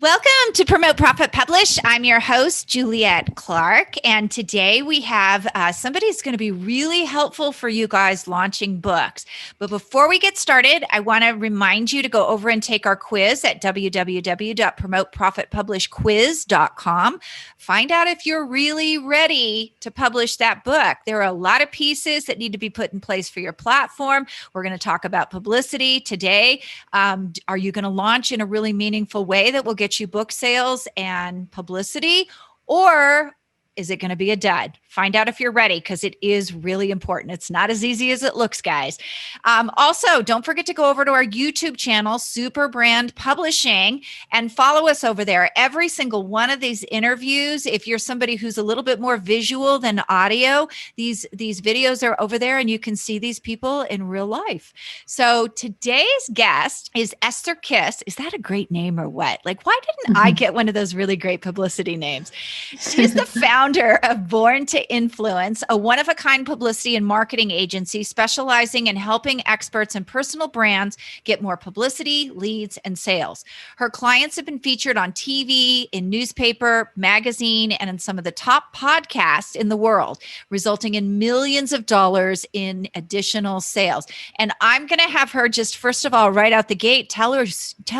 Welcome to Promote, Profit, Publish. I'm your host, Juliet Clark, and today we have somebody who's going to be really helpful for you guys launching books. But before we get started, I want to remind you to go over and take our quiz at www.promoteprofitpublishquiz.com. Find out if you're really ready to publish that book. There are a lot of pieces that need to be put in place for your platform. We're going to talk about publicity today. Are you going to launch in a really meaningful way that will get you book sales and publicity, or is it going to be a dud? Find out if you're ready, because it is really important. It's not as easy as it looks, guys. Also, don't forget to go over to our YouTube channel, Super Brand Publishing, and follow us over there. Every single one of these interviews, if you're somebody who's a little bit more visual than audio, these videos are over there and you can see these people in real life. So today's guest is Esther Kiss. Is that a great name or what? Like, why didn't I get one of those really great publicity names? She's the founder of Born to Influence, a one-of-a-kind publicity and marketing agency specializing in helping experts and personal brands get more publicity, leads, and sales. Her clients have been featured on TV, in newspaper, magazine, and in some of the top podcasts in the world, resulting in millions of dollars in additional sales. And I'm going to have her just, first of all, right out the gate, tell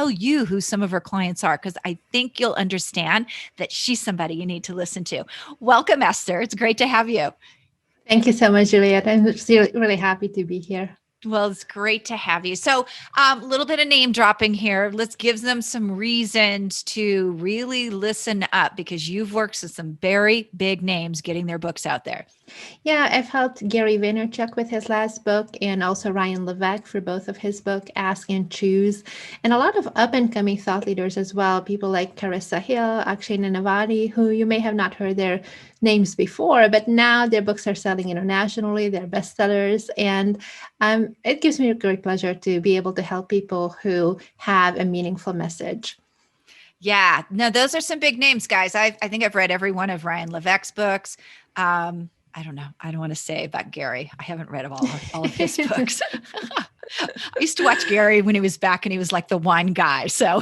you who some of her clients are, because I think you'll understand that she's somebody you need to listen to. Welcome, Esther. It's great to have you. Thank you so much, Juliet. I'm really happy to be here. Well, it's great to have you. So a little bit of name dropping here. Let's give them some reasons to really listen up, because you've worked with some very big names getting their books out there. Yeah, I've helped Gary Vaynerchuk with his last book, and also Ryan Levesque for both of his book, Ask and Choose, and a lot of up-and-coming thought leaders as well, people like Carissa Hill, Akshay Nanavati, who you may have not heard their names before, but now their books are selling internationally, they're bestsellers, and it gives me a great pleasure to be able to help people who have a meaningful message. Yeah, no, those are some big names, guys. I think I've read every one of Ryan Levesque's books. I don't know. I don't want to say about Gary. I haven't read all of his books. I used to watch Gary when he was back and he was like the wine guy. So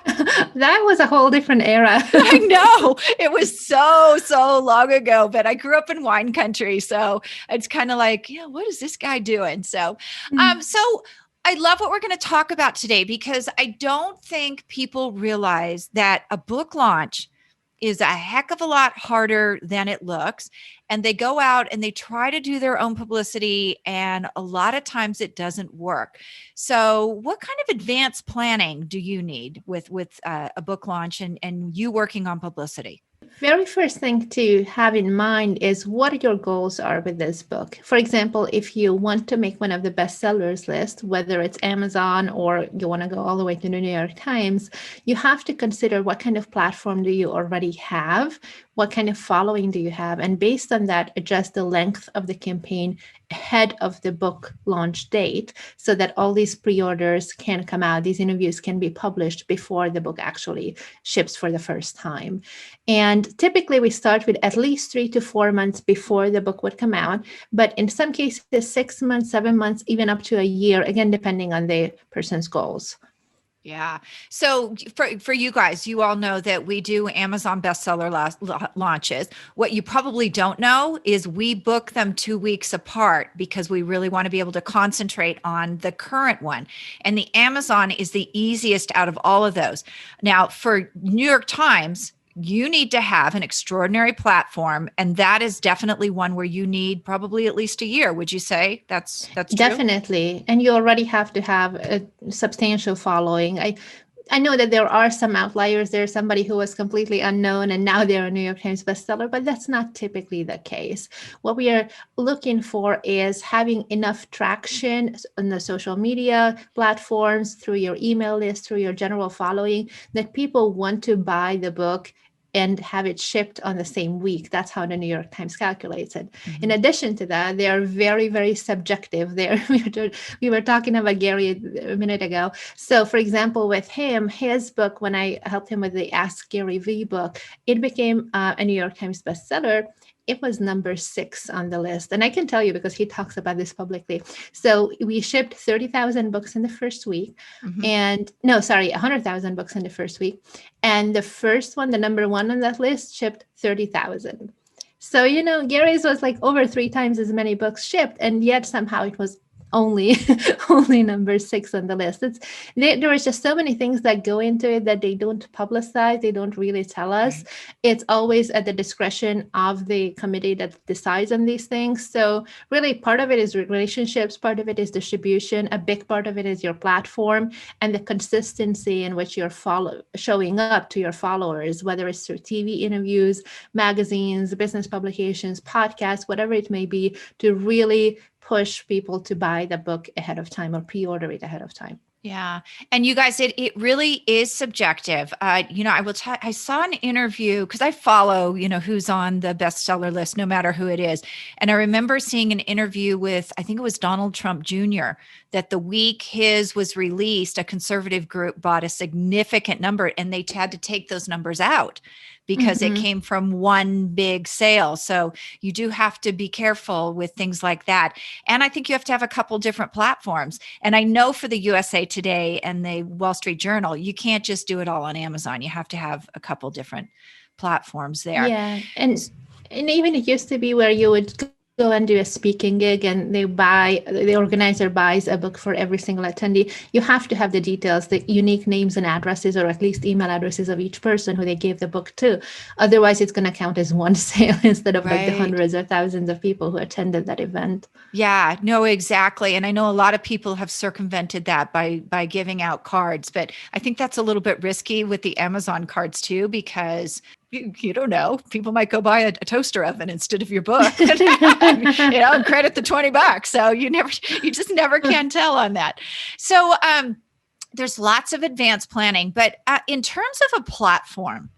that was a whole different era. I know, it was so long ago, but I grew up in wine country. So it's kind of like, yeah, what is this guy doing? So, so I love what we're going to talk about today, because I don't think people realize that a book launch is a heck of a lot harder than it looks. And they go out and they try to do their own publicity, and a lot of times it doesn't work. So what kind of advanced planning do you need with a book launch and you working on publicity? Very first thing to have in mind is what your goals are with this book. For example, if you want to make one of the bestsellers list, whether it's Amazon or you want to go all the way to the New York Times, you have to consider what kind of platform do you already have, what kind of following do you have, and based on that, adjust the length of the campaign ahead of the book launch date so that all these pre-orders can come out. These interviews can be published before the book actually ships for the first time. And typically we start with at least 3 to 4 months before the book would come out, but in some cases, 6 months, 7 months, even up to a year, again, depending on the person's goals. Yeah. So for you guys, you all know that we do Amazon bestseller launches. What you probably don't know is we book them 2 weeks apart, because we really want to be able to concentrate on the current one. And the Amazon is the easiest out of all of those. Now, for New York Times, you need to have an extraordinary platform, and that is definitely one where you need probably at least a year. Would you say that's true? Definitely. And you already have to have a substantial following. I know that there are some outliers. There's somebody who was completely unknown and now they're a New York Times bestseller, but that's not typically the case. What we are looking for is having enough traction on the social media platforms, through your email list, through your general following, that people want to buy the book and have it shipped on the same week. That's how the New York Times calculates it. Mm-hmm. In addition to that, they are very, very subjective. We were talking about Gary a minute ago. So for example, with him, his book, when I helped him with the Ask Gary V book, it became a New York Times bestseller. it was number 6 on the list. And I can tell you because he talks about this publicly. So we shipped 30,000 books in the first week. Mhm. And no, sorry, 100,000 books in the first week. And the first one, the number 1 on that list, shipped 30,000. So, Gary's was like over 3 times as many books shipped. And yet somehow it was only only number 6 on the list. There was just so many things that go into it that they don't publicize, they don't really tell us. Right. It's always at the discretion of the committee that decides on these things. So really part of it is relationships, part of it is distribution, a big part of it is your platform and the consistency in which you're showing up to your followers, whether it's through TV interviews, magazines, business publications, podcasts, whatever it may be, to really push people to buy the book ahead of time or pre-order it ahead of time. Yeah. And you guys, it really is subjective. I saw an interview because I follow, who's on the bestseller list, no matter who it is. And I remember seeing an interview with, I think it was Donald Trump Jr., that the week his was released, a conservative group bought a significant number and they had to take those numbers out because it came from one big sale. So you do have to be careful with things like that. And I think you have to have a couple different platforms. And I know for the USA Today and the Wall Street Journal, you can't just do it all on Amazon. You have to have a couple different platforms there. Yeah. And even it used to be where you would go and do a speaking gig and the organizer buys a book for every single attendee. You have to have the details, the unique names and addresses, or at least email addresses of each person who they gave the book to. Otherwise, it's going to count as one sale instead of like the hundreds or thousands of people who attended that event. Yeah, no, exactly. And I know a lot of people have circumvented that by giving out cards, but I think that's a little bit risky with the Amazon cards too, because you don't know, people might go buy a toaster oven instead of your book, and credit the $20. So you just never can tell on that. So there's lots of advanced planning, but in terms of a platform,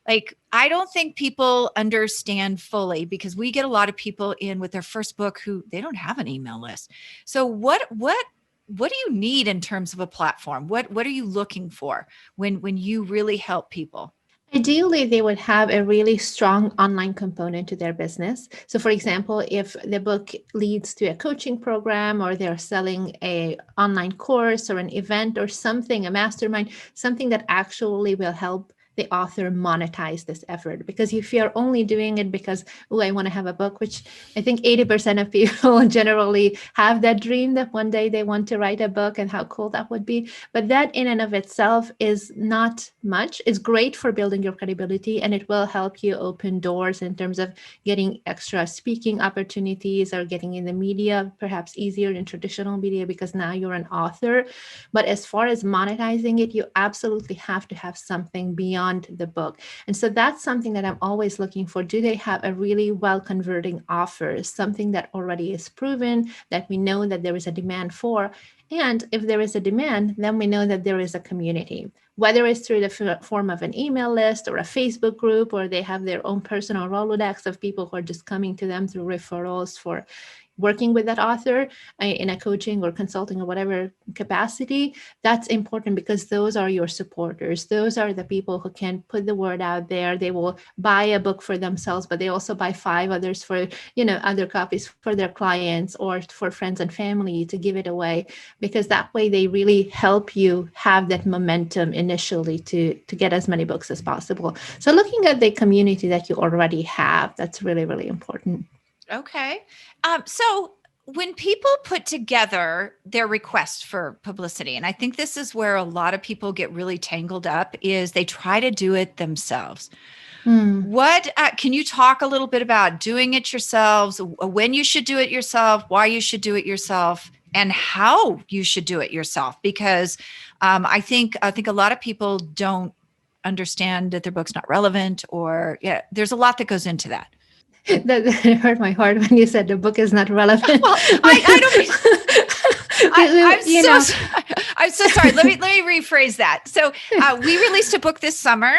like, I don't think people understand fully, because we get a lot of people in with their first book who they don't have an email list. So what do you need in terms of a platform? What are you looking for when you really help people? Ideally, they would have a really strong online component to their business. So for example, if the book leads to a coaching program, or they're selling an online course or an event or something, a mastermind, something that actually will help the author monetize this effort. Because if you're only doing it because, I want to have a book, which I think 80% of people generally have that dream that one day they want to write a book and how cool that would be. But that in and of itself is not much. It's great for building your credibility, and it will help you open doors in terms of getting extra speaking opportunities or getting in the media, perhaps easier in traditional media because now you're an author. But as far as monetizing it, you absolutely have to have something beyond the book. And so that's something that I'm always looking for. Do they have a really well converting offer, something that already is proven, that we know that there is a demand for? And if there is a demand, then we know that there is a community, whether it's through the form of an email list or a Facebook group, or they have their own personal Rolodex of people who are just coming to them through referrals for working with that author in a coaching or consulting or whatever capacity. That's important, because those are your supporters. Those are the people who can put the word out there. They will buy a book for themselves, but they also buy 5 others for, other copies for their clients or for friends and family to give it away, because that way they really help you have that momentum initially to get as many books as possible. So looking at the community that you already have, that's really, really important. Okay. So when people put together their request for publicity, and I think this is where a lot of people get really tangled up, is they try to do it themselves. What can you talk a little bit about doing it yourselves, when you should do it yourself, why you should do it yourself, and how you should do it yourself? Because I think a lot of people don't understand that their book's not relevant, or there's a lot that goes into that. That hurt my heart when you said the book is not relevant. Well, I don't. I'm so sorry. Let me rephrase that. So we released a book this summer,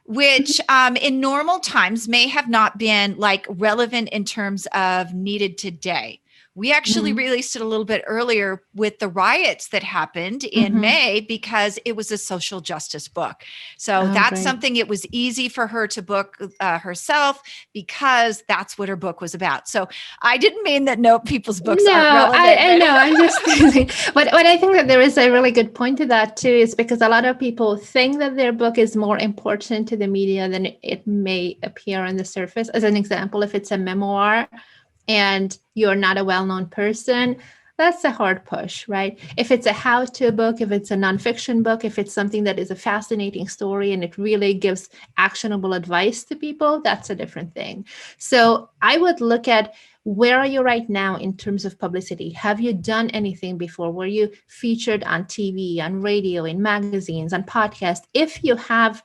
which in normal times may have not been like relevant in terms of needed today. We actually released it a little bit earlier with the riots that happened in May because it was a social justice book. So that's something it was easy for her to book herself because that's what her book was about. So I didn't mean that people's books aren't relevant. I know. I'm just teasing. But I think that there is a really good point to that too, is because a lot of people think that their book is more important to the media than it may appear on the surface. As an example, if it's a memoir and you're not a well-known person, that's a hard push, right? If it's a how-to book, if it's a nonfiction book, if it's something that is a fascinating story and it really gives actionable advice to people, that's a different thing. So I would look at, where are you right now in terms of publicity? Have you done anything before? Were you featured on TV, on radio, in magazines, on podcasts? If you have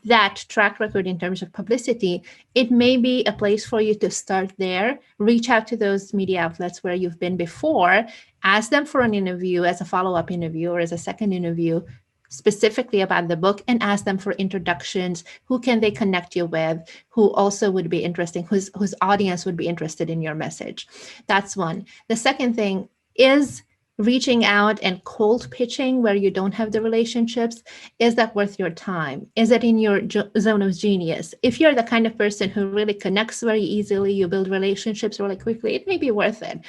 that track record in terms of publicity, it may be a place for you to start there. Reach out to those media outlets where you've been before, ask them for an interview as a follow-up interview or as a second interview specifically about the book, and ask them for introductions. Who can they connect you with who also would be interesting, whose audience would be interested in your message? That's one. The second thing is reaching out and cold pitching where you don't have the relationships. Is that worth your time? Is it in your zone of genius? If you're the kind of person who really connects very easily, you build relationships really quickly, it may be worth it.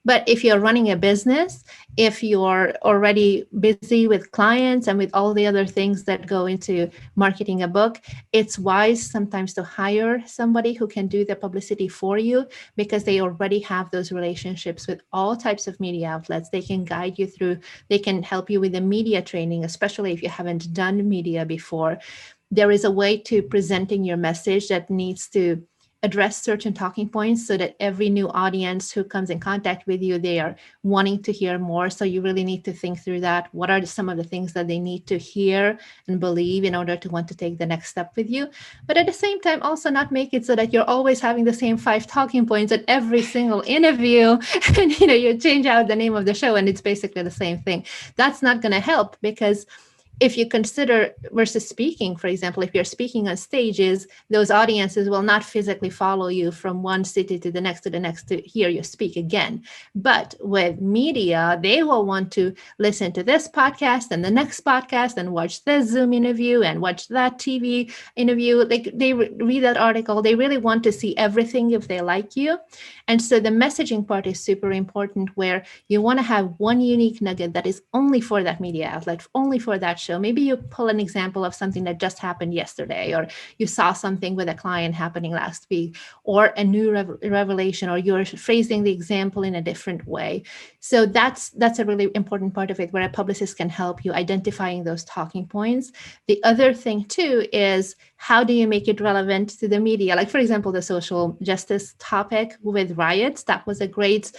But if you're running a business, if you're already busy with clients and with all the other things that go into marketing a book, it's wise sometimes to hire somebody who can do the publicity for you, because they already have those relationships with all types of media outlets. They can guide you through, they can help you with the media training, especially if you haven't done media before. There is a way to presenting your message that needs to address certain talking points so that every new audience who comes in contact with you, they are wanting to hear more. So you really need to think through that. What are some of the things that they need to hear and believe in order to want to take the next step with you? But at the same time, also not make it so that you're always having the same 5 talking points at every single interview. And, you change out the name of the show and it's basically the same thing. That's not going to help, because if you consider versus speaking, for example, if you're speaking on stages, those audiences will not physically follow you from one city to the next to hear you speak again. But with media, they will want to listen to this podcast and the next podcast and watch this Zoom interview and watch that TV interview. Like they read that article. They really want to see everything if they like you. And so the messaging part is super important, where you want to have one unique nugget that is only for that media outlet, only for that show. Maybe you pull an example of something that just happened yesterday, or you saw something with a client happening last week, or a new revelation, or you're phrasing the example in a different way. So that's a really important part of it, where a publicist can help you identifying those talking points. The other thing too is, how do you make it relevant to the media? Like, for example, the social justice topic with riots, that was a great,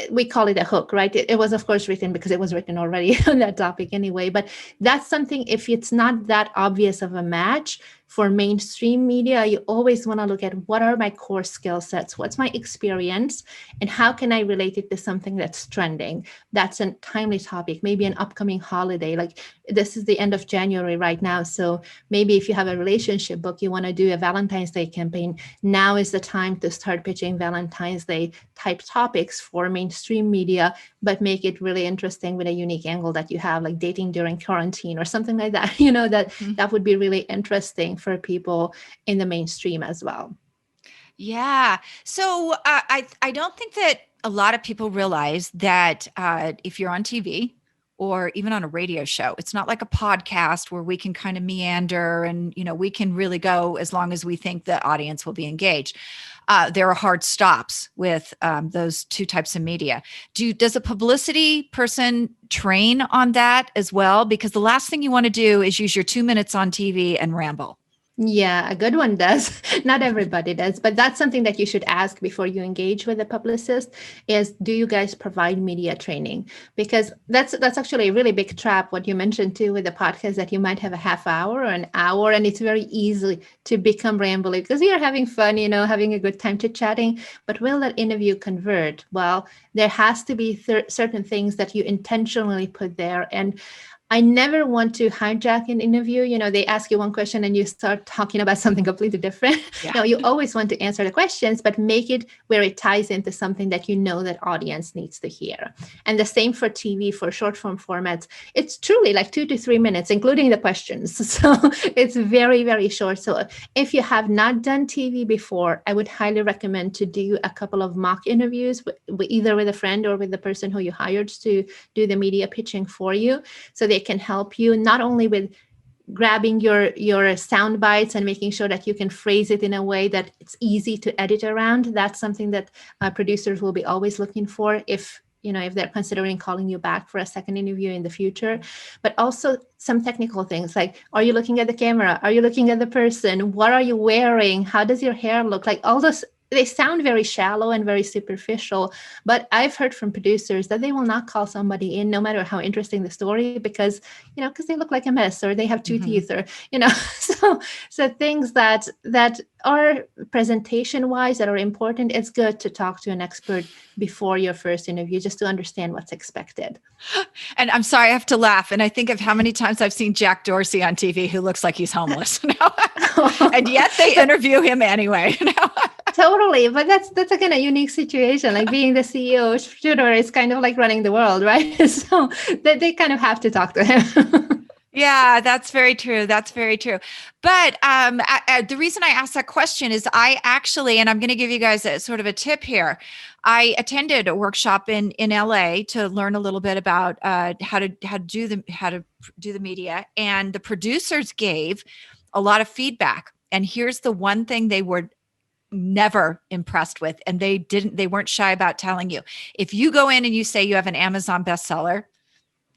we call it a hook, right? It was, of course, written because it was written already on that topic anyway. But that's something, if it's not that obvious of a match for mainstream media, you always want to look at, what are my core skill sets? What's my experience? And how can I relate it to something that's trending? That's a timely topic, maybe an upcoming holiday. Like, this is the end of January right now. So maybe if you have a relationship book, you want to do a Valentine's Day campaign. Now is the time to start pitching Valentine's Day type topics for mainstream media, but make it really interesting with a unique angle that you have, like dating during quarantine or something like that. That would be really interesting for people in the mainstream as well. Yeah. So I don't think that a lot of people realize that if you're on TV or even on a radio show, it's not like a podcast where we can kind of meander and, we can really go as long as we think the audience will be engaged. There are hard stops with those two types of media. Does a publicity person train on that as well? Because the last thing you want to do is use your 2 minutes on TV and ramble. Yeah, a good one does. Not everybody does, but that's something that you should ask before you engage with a publicist is, do you guys provide media training? Because that's actually a really big trap, what you mentioned too with the podcast, that you might have a half hour or an hour, and it's very easy to become rambling because you're having fun, having a good time chit-chatting, but will that interview convert? Well, there has to be certain things that you intentionally put there. And I never want to hijack an interview. They ask you one question and you start talking about something completely different. Yeah. You always want to answer the questions, but make it where it ties into something that that audience needs to hear. And the same for TV, for short form formats. It's truly like 2 to 3 minutes, including the questions. So it's very, very short. So if you have not done TV before, I would highly recommend to do a couple of mock interviews, either with a friend or with the person who you hired to do the media pitching for you. So they can help you not only with grabbing your sound bites and making sure that you can phrase it in a way that it's easy to edit around. That's something that producers will be always looking for if they're considering calling you back for a second interview in the future. But also some technical things like, are you looking at the camera? Are you looking at the person? What are you wearing? How does your hair look? Like all those, they sound very shallow and very superficial, but I've heard from producers that they will not call somebody in no matter how interesting the story, because they look like a mess, or they have two teeth, or so things that are presentation wise that are important. It's good to talk to an expert before your first interview just to understand what's expected. And I'm sorry, I have to laugh. And I think of how many times I've seen Jack Dorsey on TV who looks like he's homeless. And yet they interview him anyway. Totally. But that's a kind of unique situation. Like being the CEO of Twitter is kind of like running the world, right? So they kind of have to talk to him. Yeah, that's very true. That's very true. But the reason I asked that question is I actually, and I'm going to give you guys a sort of a tip here. I attended a workshop in LA to learn a little bit about how to do the media, and the producers gave a lot of feedback. And here's the one thing they were never impressed with, and they weren't shy about telling you. If you go in and you say you have an Amazon bestseller,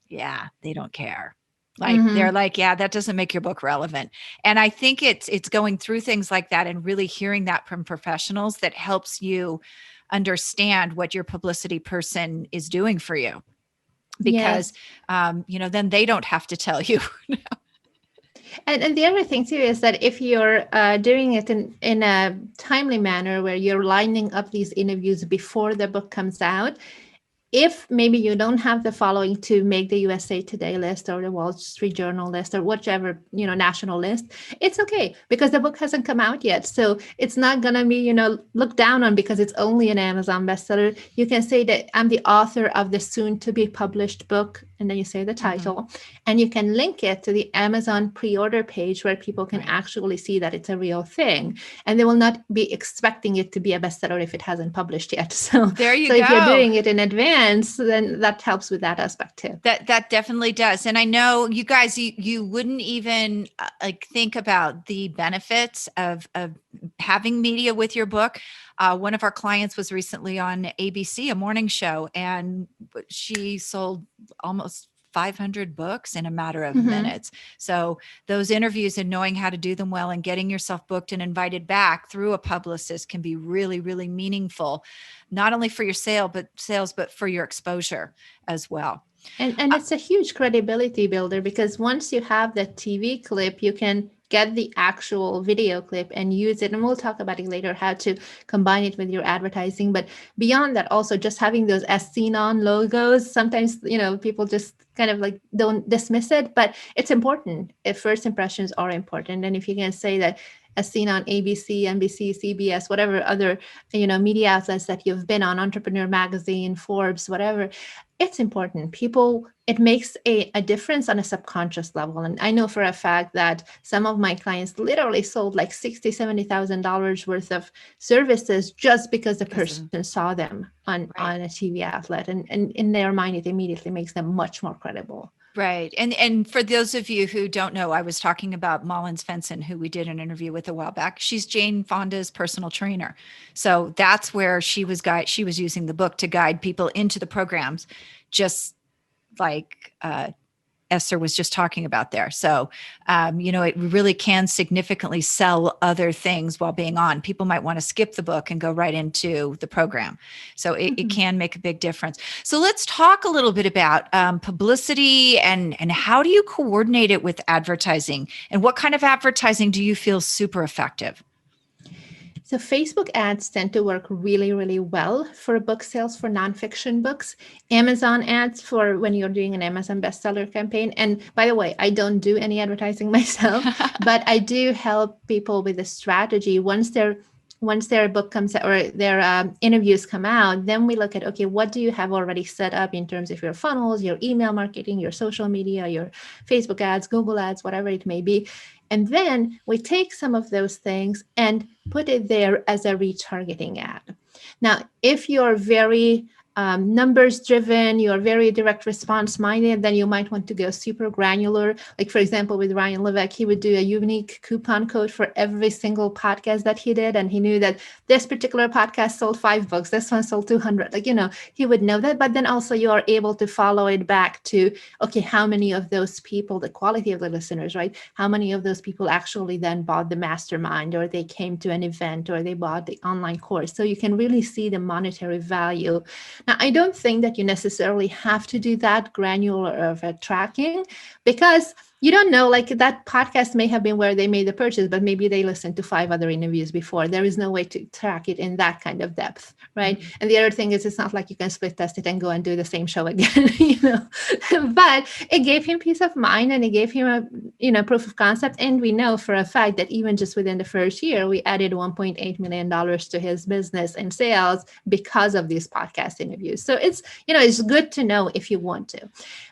yeah, they don't care. Like they're like, yeah, that doesn't make your book relevant. And I think it's going through things like that and really hearing that from professionals that helps you understand what your publicity person is doing for you, because then they don't have to tell you. And the other thing too is that if you're doing it in a timely manner where you're lining up these interviews before the book comes out, if maybe you don't have the following to make the USA Today list or the Wall Street Journal list or whichever, national list, it's okay because the book hasn't come out yet. So it's not going to be, looked down on because it's only an Amazon bestseller. You can say that I'm the author of the soon to be published book. And then you say the title, and you can link it to the Amazon pre-order page where people can actually see that it's a real thing. And they will not be expecting it to be a bestseller if it hasn't published yet. So there you go. If you're doing it in advance, then that helps with that aspect too. That definitely does. And I know you guys, you wouldn't even think about the benefits of having media with your book. One of our clients was recently on ABC, a morning show, and she sold almost 500 books in a matter of minutes. So those interviews and knowing how to do them well and getting yourself booked and invited back through a publicist can be really, really meaningful, not only for your sales, but for your exposure as well. And it's a huge credibility builder, because once you have that TV clip, you can get the actual video clip and use it. And we'll talk about it later, how to combine it with your advertising. But beyond that, also just having those as seen on logos, sometimes, people just kind of like don't dismiss it, but it's important. If first impressions are important. And if you can say that as seen on ABC, NBC, CBS, whatever other, media outlets that you've been on, Entrepreneur Magazine, Forbes, whatever, it's important. It makes a difference on a subconscious level. And I know for a fact that some of my clients literally sold like $60,000, $70,000 worth of services just because the person saw them on a TV outlet. And in their mind, it immediately makes them much more credible. Right. And for those of you who don't know, I was talking about Mullins Fenson, who we did an interview with a while back. She's Jane Fonda's personal trainer. So that's where she was using the book to guide people into the programs, just like Esther was just talking about there. So, it really can significantly sell other things while being on. People might want to skip the book and go right into the program. So it can make a big difference. So let's talk a little bit about publicity and how do you coordinate it with advertising, and what kind of advertising do you feel super effective? So Facebook ads tend to work really, really well for book sales for nonfiction books. Amazon ads for when you're doing an Amazon bestseller campaign. And by the way, I don't do any advertising myself, but I do help people with a strategy once their book comes out or their interviews come out, then we look at, okay, what do you have already set up in terms of your funnels, your email marketing, your social media, your Facebook ads, Google ads, whatever it may be. And then we take some of those things and put it there as a retargeting ad. Now, if you're very numbers driven, you're very direct response minded, then you might want to go super granular. Like, for example, with Ryan Levesque, he would do a unique coupon code for every single podcast that he did. And he knew that this particular podcast sold 5 books, this one sold 200. Like, he would know that. But then also you are able to follow it back to, okay, how many of those people, the quality of the listeners, right? How many of those people actually then bought the mastermind, or they came to an event, or they bought the online course. So you can really see the monetary value. Now, I don't think that you necessarily have to do that granular of a tracking, because you don't know, like that podcast may have been where they made the purchase, but maybe they listened to 5 other interviews before. There is no way to track it in that kind of depth, right? Mm-hmm. And the other thing is, it's not like you can split test it and go and do the same show again, But it gave him peace of mind, and it gave him a proof of concept. And we know for a fact that even just within the first year, we added $1.8 million to his business and sales because of these podcast interviews. So it's good to know if you want to.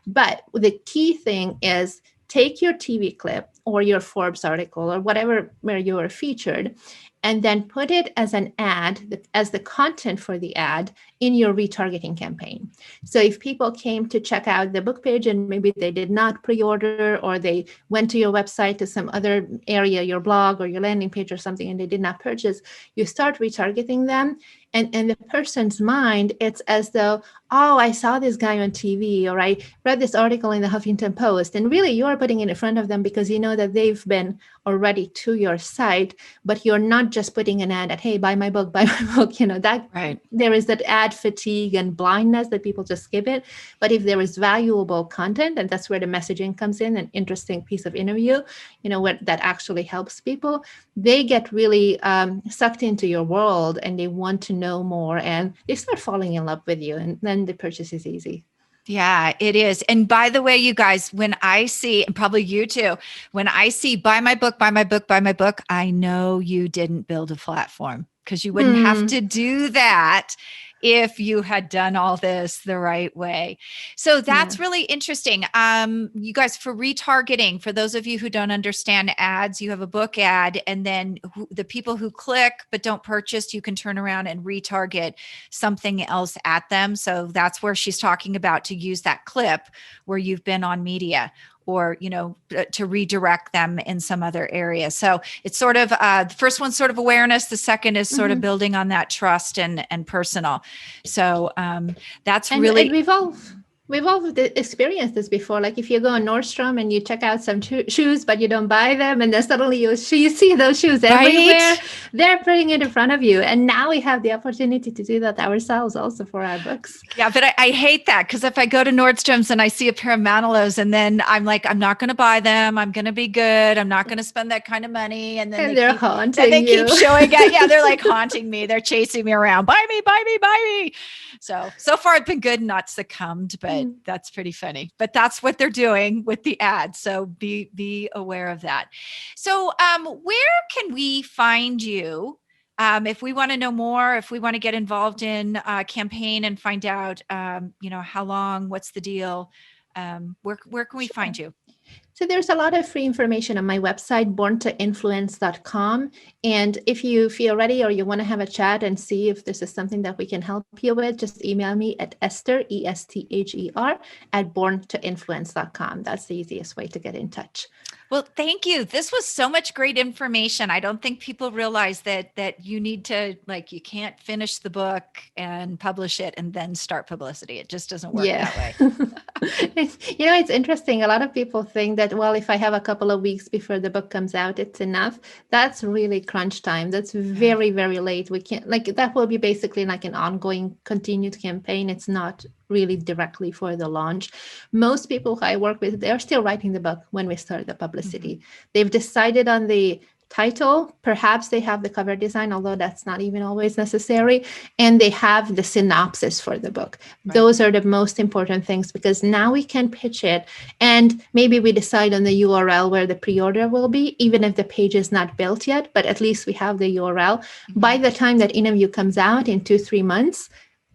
But the key thing is, take your TV clip or your Forbes article or whatever where you are featured, and then put it as an ad, as the content for the ad in your retargeting campaign. So if people came to check out the book page and maybe they did not pre-order, or they went to your website to some other area, your blog or your landing page or something, and they did not purchase, you start retargeting them. And in the person's mind, it's as though, oh, I saw this guy on TV, or I read this article in the Huffington Post. And really, you are putting it in front of them because you know that they've been already to your site, but you're not just putting an ad at, hey, buy my book, that right. There is that ad fatigue and blindness that people just skip it. But if there is valuable content, and that's where the messaging comes in, an interesting piece of interview, where that actually helps people, they get really sucked into your world, and they want to know more, and they start falling in love with you, and then the purchase is easy. Yeah, it is. And by the way, you guys, when I see, and probably you too, when I see buy my book, buy my book, buy my book, I know you didn't build a platform, because you wouldn't have to do that if you had done all this the right way. So that's really interesting. You guys, for retargeting, for those of you who don't understand ads, you have a book ad, and then the people who click but don't purchase, you can turn around and retarget something else at them. So that's where she's talking about, to use that clip where you've been on media, or, to redirect them in some other area. So it's sort of, the first one's sort of awareness. The second is sort of building on that trust and personal. So that's really. And we've all experienced this before. Like if you go on Nordstrom and you check out some shoes, but you don't buy them, and then suddenly you see those shoes everywhere. They're putting it in front of you. And now we have the opportunity to do that ourselves also for our books. Yeah, but I hate that, because if I go to Nordstrom's and I see a pair of Manilows, and then I'm like, I'm not going to buy them. I'm going to be good. I'm not going to spend that kind of money. And then they're haunting you. Keep showing up. Yeah, they're like haunting me. They're chasing me around. Buy me, buy me, buy me. So far I've been good, not succumbed, but that's pretty funny. But that's what they're doing with the ads. So be aware of that. So where can we find you? If we want to know more, if we want to get involved in a campaign and find out, how long, what's the deal, where can we find you? So there's a lot of free information on my website, borntoinfluence.com. And if you feel ready, or you want to have a chat and see if this is something that we can help you with, just email me at Esther, ESTHER, at borntoinfluence.com. That's the easiest way to get in touch. Well, thank you. This was so much great information. I don't think people realize that you need to, you can't finish the book and publish it and then start publicity. It just doesn't work that way. It's interesting. A lot of people think that, well, if I have a couple of weeks before the book comes out, it's enough. That's really crunch time. That's very, very late. We can't, that will be basically like an ongoing continued campaign. It's not really directly for the launch. Most people who I work with, they're still writing the book when we start the publicity. They've decided on the title, perhaps they have the cover design, although that's not even always necessary, and they have the synopsis for the book. Right. Those are the most important things, because now we can pitch it, and maybe we decide on the URL where the pre-order will be, even if the page is not built yet, but at least we have the URL. By the time that interview comes out in 2-3 months,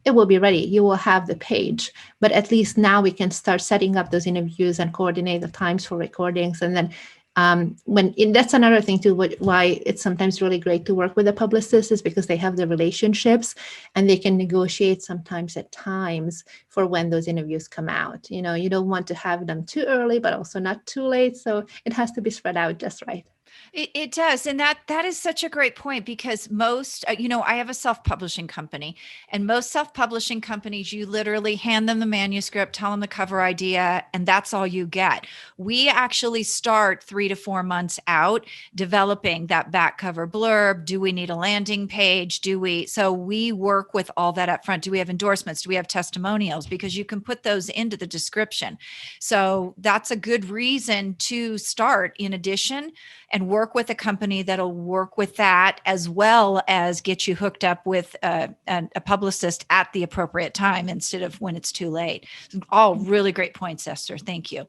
it will be ready. You will have the page, but at least now we can start setting up those interviews and coordinate the times for recordings. And then that's another thing too, why it's sometimes really great to work with a publicist, is because they have the relationships and they can negotiate sometimes at times for when those interviews come out. You know, you don't want to have them too early, but also not too late. So it has to be spread out just right. It does. And that is such a great point, because most, I have a self-publishing company, and most self-publishing companies, you literally hand them the manuscript, tell them the cover idea, and that's all you get. We actually start 3 to 4 months out developing that back cover blurb. Do we need a landing page? So we work with all that up front. Do we have endorsements? Do we have testimonials? Because you can put those into the description. So that's a good reason to start, in addition, and work with a company that'll work with that, as well as get you hooked up with a publicist at the appropriate time instead of when it's too late. All really great points, Esther. Thank you.